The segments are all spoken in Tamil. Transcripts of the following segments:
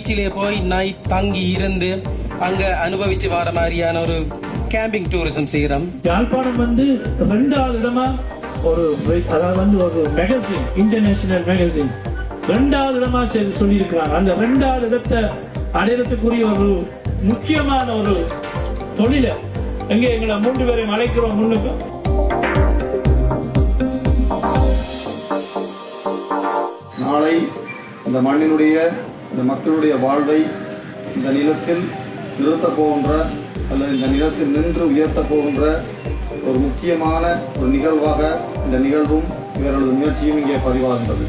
பீச்சிலே போய் நைட் தங்கி இருந்து அங்க அனுபவிச்சு வர மாதிரியான ஒரு கேம்பிங் டூரிசம் செய்யறோம். யாழ்ப்பாணம் வந்து 2வது இடமா ஒரு அதாவது ஒரு மேகசின், இன்டர்நேஷனல் மேகசின் 2வது இடமா சொல்லி இருக்கிறாங்க. அந்த 2வது இடத்தை அடையறதுக்குரிய ஒரு முக்கியமான ஒரு தொழில எங்க எங்களை 3 பேரையும் அழைக்கிறோம் முன்னுக்கு. நாளை இந்த மண்ணினுடைய இந்த மக்களுடைய வாழ்வை இந்த நிலத்தில் நிறுத்தப் போகின்ற அல்லது இந்த நிலத்தில் நின்று உயர்த்தப் போகின்ற ஒரு முக்கியமான ஒரு நிகழ்வாக இந்த நிகழ்வும் இவர்களது முயற்சியும் இங்கே பதிவாகின்றது.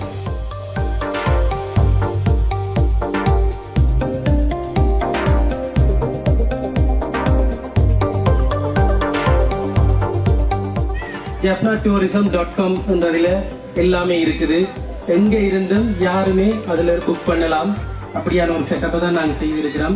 japnatourism.com என்றதில் எல்லாமே இருக்குது. எங்க இருந்தும் யாருமே அதுல புக் பண்ணலாம். அப்படியான ஒரு செட்டப்பை தான் நாங்கள் செய்திருக்கிறோம்.